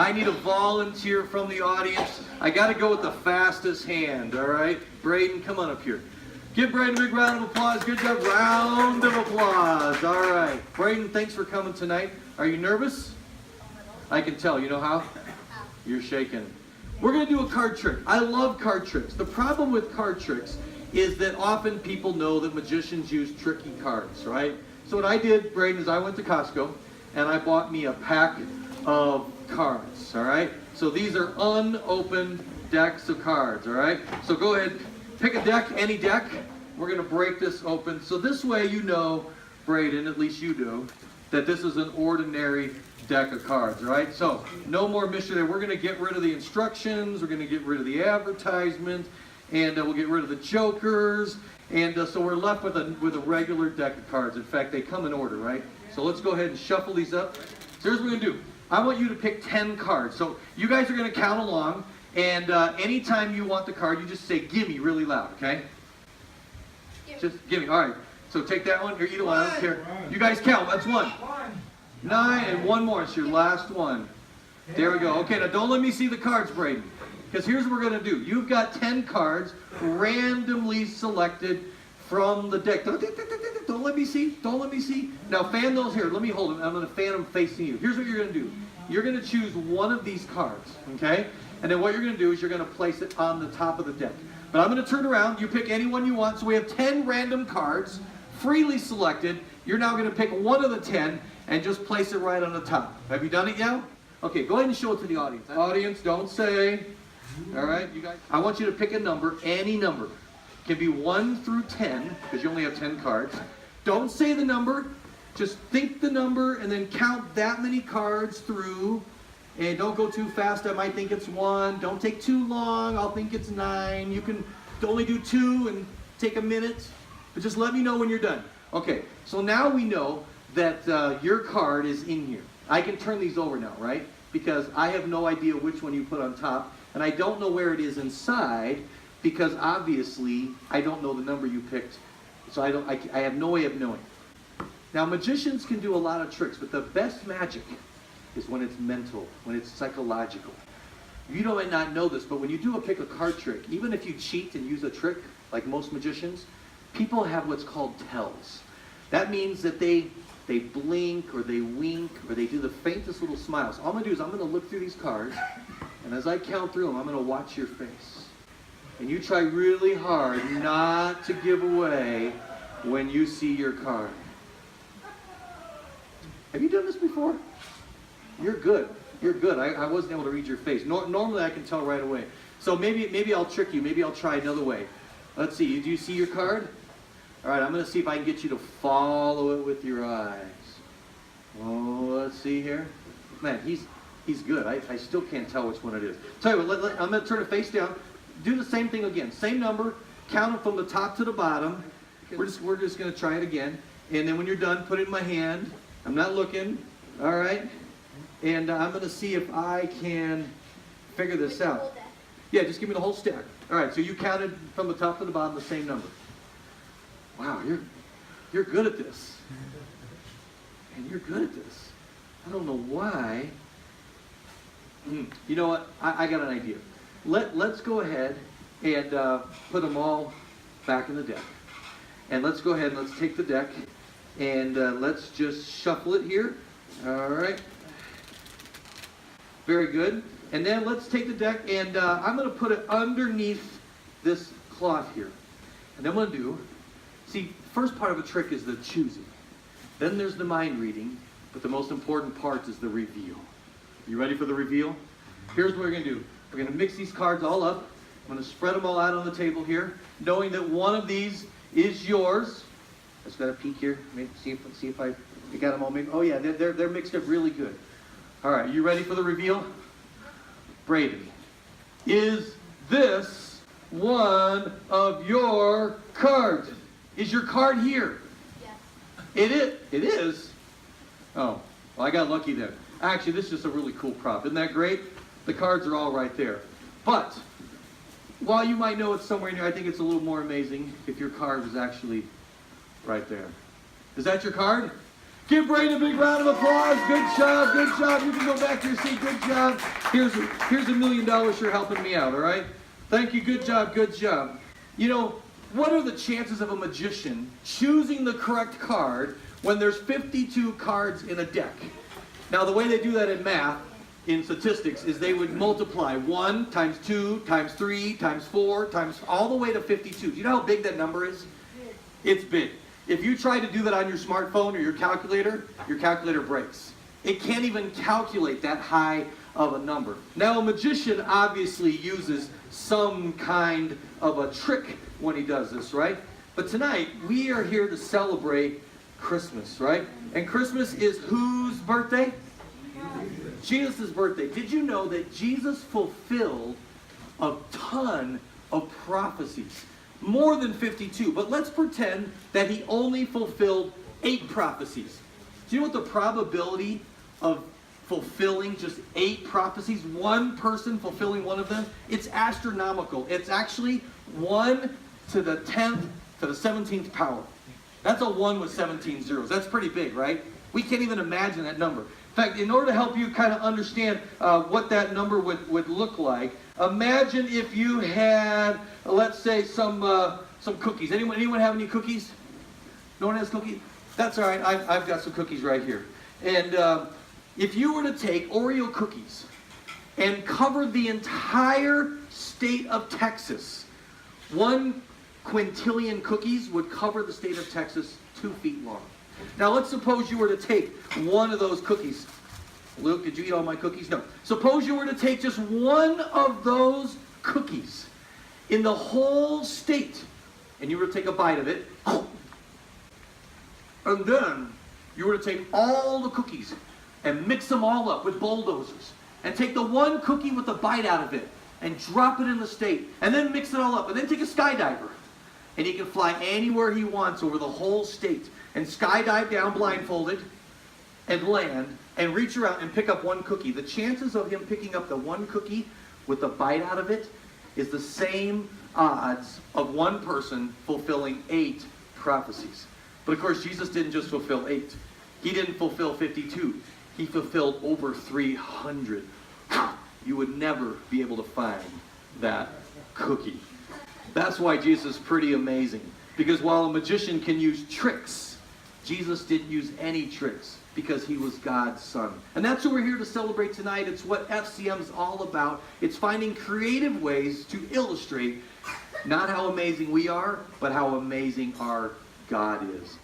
I need a volunteer from the audience. I got to go with the fastest hand, all right? Braden, come on up here. Give Braden a big round of applause. Good job. Round of applause. All right. Braden, thanks for coming tonight. Are you nervous? I can tell. You know how? You're shaking. We're going to do a card trick. I love card tricks. The problem with card tricks is that often people know that magicians use tricky cards, right? So what I did, Braden, is I went to Costco and I bought me a pack of cards, all right? So these are unopened decks of cards, all right? So go ahead, pick a deck, any deck. We're going to break this open. So this way you know, Braden, at least you do, that this is an ordinary deck of cards, all right? So no more mystery there. We're going to get rid of the instructions. We're going to get rid of the advertisement. And we'll get rid of the jokers. And so we're left with a regular deck of cards. In fact, they come in order, right? So let's go ahead and shuffle these up. So here's what we're going to do. I want you to pick 10 cards. So you guys are going to count along. And anytime you want the card, you just say, gimme, really loud, okay? Just gimme. All right. So take that one, or either one. I don't care. You guys count. That's one. 9 and one more. It's your last one. There we go. Okay, now don't let me see the cards, Braden. Because here's what we're going to do. You've got 10 cards randomly selected from the deck. Don't let me see. Don't let me see. Now fan those here. Let me hold them. I'm going to fan them facing you. Here's what you're going to do. You're going to choose one of these cards, okay? And then what you're going to do is you're going to place it on the top of the deck. But I'm going to turn around. You pick any one you want. So we have 10 random cards, freely selected. You're now going to pick one of the 10 and just place it right on the top. Have you done it yet? Okay, go ahead and show it to the audience. Audience, don't say. All right, you guys. I want you to pick a number, any number. It can be 1 through 10, because you only have 10 cards. Don't say the number. Just think the number and then count that many cards through. And don't go too fast. I might think it's 1. Don't take too long. I'll think it's 9. You can only do 2 and take a minute. But just let me know when you're done. Okay, so now we know that your card is in here. I can turn these over now, right? Because I have no idea which one you put on top. And I don't know where it is inside because obviously I don't know the number you picked. So I have no way of knowing. Now magicians can do a lot of tricks, but the best magic is when it's mental, when it's psychological. You might not know this, but when you do a pick a card trick, even if you cheat and use a trick, like most magicians, people have what's called tells. That means that they blink or they wink or they do the faintest little smiles. All I'm going to do is I'm going to look through these cards, and as I count through them, I'm going to watch your face. And you try really hard not to give away when you see your card. Have you done this before? You're good. You're good. I wasn't able to read your face. Normally I can tell right away. So maybe I'll trick you. Maybe I'll try another way. Let's see. Do you see your card? All right, I'm going to see if I can get you to follow it with your eyes. Oh, let's see here. Man, he's good. I still can't tell which one it is. Tell you what, I'm going to turn it face down. Do the same thing again. Same number. Count it from the top to the bottom. We're just going to try it again. And then when you're done, put it in my hand. I'm not looking. All right. And I'm going to see if I can figure this out. Yeah, just give me the whole stack. All right, so you counted from the top to the bottom the same number. Wow, you're good at this. And you're good at this. I don't know why. You know what? I got an idea. Let's go ahead and put them all back in the deck. And let's go ahead and let's take the deck and let's just shuffle it here. All right. Very good. And then let's take the deck and I'm going to put it underneath this cloth here. And then what I'm going to do, see, first part of a trick is the choosing. Then there's the mind reading, but the most important part is the reveal. You ready for the reveal? Here's what we're going to do. We're going to mix these cards all up. I'm going to spread them all out on the table here, knowing that one of these is yours. I just got a peek here. Maybe see if I got them all mixed. Oh yeah, they're mixed up really good. All right, you ready for the reveal? Braden, is this one of your cards? Is your card here? Yes. It is? Oh, well I got lucky then. Actually, this is just a really cool prop. Isn't that great? The cards are all right there. But, while you might know it's somewhere in here, I think it's a little more amazing if your card is actually right there. Is that your card? Give Braden a big round of applause. Good job, good job. You can go back to your seat. Good job. Here's $1 million for helping me out, all right? Thank you. Good job, good job. You know, what are the chances of a magician choosing the correct card when there's 52 cards in a deck? Now, the way they do that in math, in statistics, is they would multiply 1 times 2 times 3 times 4 times all the way to 52. Do you know how big that number is? It's big. If you try to do that on your smartphone or your calculator breaks. It can't even calculate that high of a number. Now, a magician obviously uses some kind of a trick when he does this, right? But tonight, we are here to celebrate Christmas, right? And Christmas is whose birthday? Jesus' birthday. Did you know that Jesus fulfilled a ton of prophecies? More than 52, but let's pretend that he only fulfilled 8 prophecies. Do you know what the probability of fulfilling just 8 prophecies, one person fulfilling one of them? It's astronomical. It's actually 1 to the 10th to the 17th power. That's a 1 with 17 zeros. That's pretty big, right? We can't even imagine that number. In fact, in order to help you kind of understand what that number would look like, imagine if you had, let's say, some cookies. Anyone have any cookies? No one has cookies? That's all right. I've got some cookies right here. And if you were to take Oreo cookies and cover the entire state of Texas, 1 quintillion cookies would cover the state of Texas 2 feet long. Now, let's suppose you were to take one of those cookies. Luke, did you eat all my cookies? No. Suppose you were to take just one of those cookies in the whole state, and you were to take a bite of it, and then you were to take all the cookies and mix them all up with bulldozers, and take the one cookie with the bite out of it and drop it in the state, and then mix it all up, and then take a skydiver, and he can fly anywhere he wants over the whole state, and skydive down blindfolded, and land, and reach around and pick up one cookie. The chances of him picking up the one cookie with the bite out of it is the same odds of one person fulfilling 8 prophecies. But of course, Jesus didn't just fulfill 8. He didn't fulfill 52. He fulfilled over 300. You would never be able to find that cookie. That's why Jesus is pretty amazing. Because while a magician can use tricks, Jesus didn't use any tricks because he was God's son. And that's what we're here to celebrate tonight. It's what FCM is all about. It's finding creative ways to illustrate not how amazing we are, but how amazing our God is.